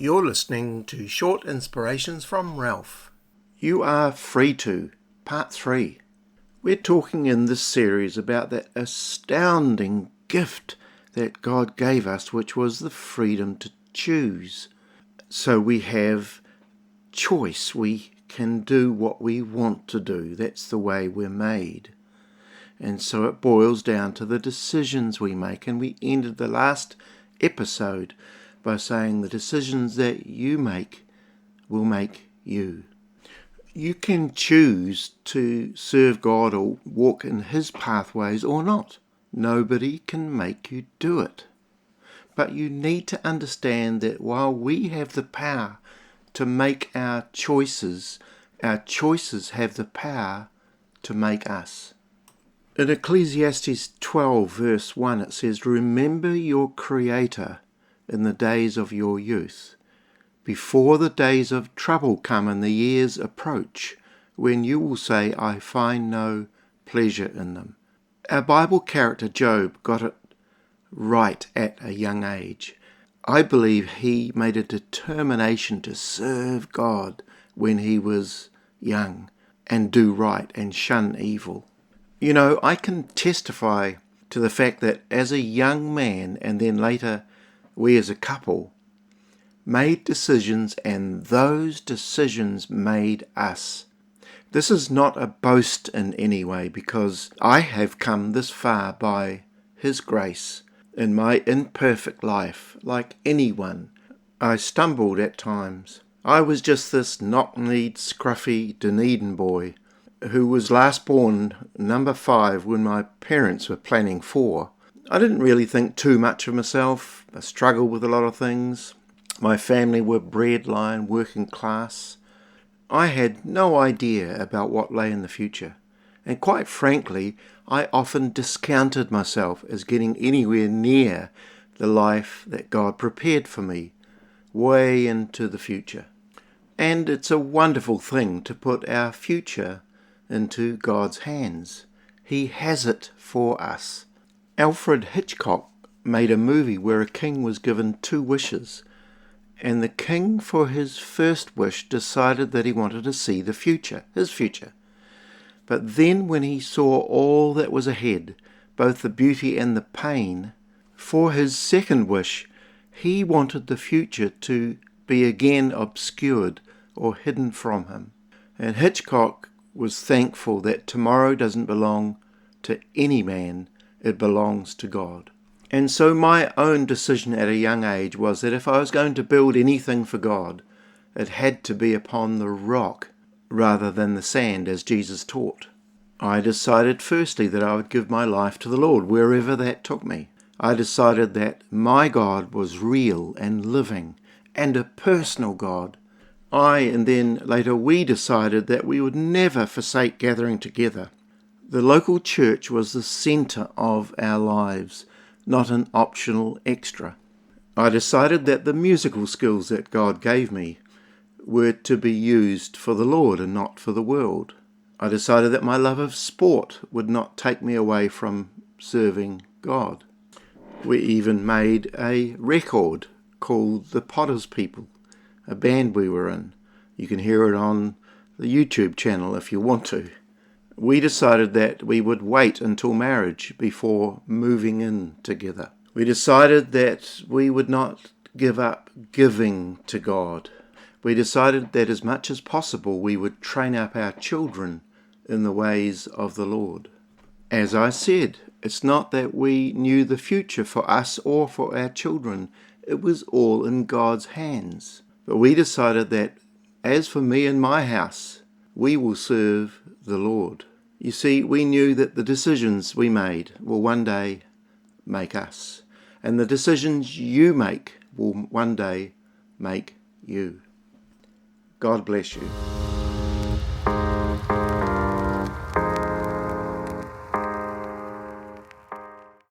You're listening to Short Inspirations from Ralph. You Are Free To, Part 3. We're talking in this series about that astounding gift that God gave us, which was the freedom to choose. So we have choice. We can do what we want to do. That's the way we're made. And so it boils down to the decisions we make. And we ended the last episode by saying the decisions that you make will make you. You can choose to serve God or walk in His pathways or not. Nobody can make you do it. But you need to understand that while we have the power to make our choices have the power to make us. In Ecclesiastes 12 verse 1 it says, "Remember your Creator in the days of your youth, before the days of trouble come and the years approach, when you will say, I find no pleasure in them." Our Bible character Job got it right at a young age. I believe he made a determination to serve God when he was young and do right and shun evil. You know, I can testify to the fact that as a young man and then later we as a couple made decisions, and those decisions made us. This is not a boast in any way, because I have come this far by His grace in my imperfect life, like anyone. I stumbled at times. I was just this knock-kneed, scruffy Dunedin boy who was last born number 5 when my parents were planning 4. I didn't really think too much of myself. I struggled with a lot of things. My family were breadline, working class. I had no idea about what lay in the future. And quite frankly, I often discounted myself as getting anywhere near the life that God prepared for me, way into the future. And it's a wonderful thing to put our future into God's hands. He has it for us. Alfred Hitchcock made a movie where a king was given 2 wishes, and the king for his first wish decided that he wanted to see the future, his future. But then when he saw all that was ahead, both the beauty and the pain, for his second wish, he wanted the future to be again obscured or hidden from him. And Hitchcock was thankful that tomorrow doesn't belong to any man, it belongs to God. And so my own decision at a young age was that if I was going to build anything for God, it had to be upon the rock rather than the sand, as Jesus taught. I decided firstly that I would give my life to the Lord wherever that took me. I decided that my God was real and living and a personal God. And then later we decided that we would never forsake gathering together. The local church was the centre of our lives, not an optional extra. I decided that the musical skills that God gave me were to be used for the Lord and not for the world. I decided that my love of sport would not take me away from serving God. We even made a record called The Potter's People, a band we were in. You can hear it on the YouTube channel if you want to. We decided that we would wait until marriage before moving in together. We decided that we would not give up giving to God. We decided that as much as possible we would train up our children in the ways of the Lord. As I said, it's not that we knew the future for us or for our children. It was all in God's hands. But we decided that as for me and my house, we will serve the Lord. You see, we knew that the decisions we made will one day make us. And the decisions you make will one day make you. God bless you.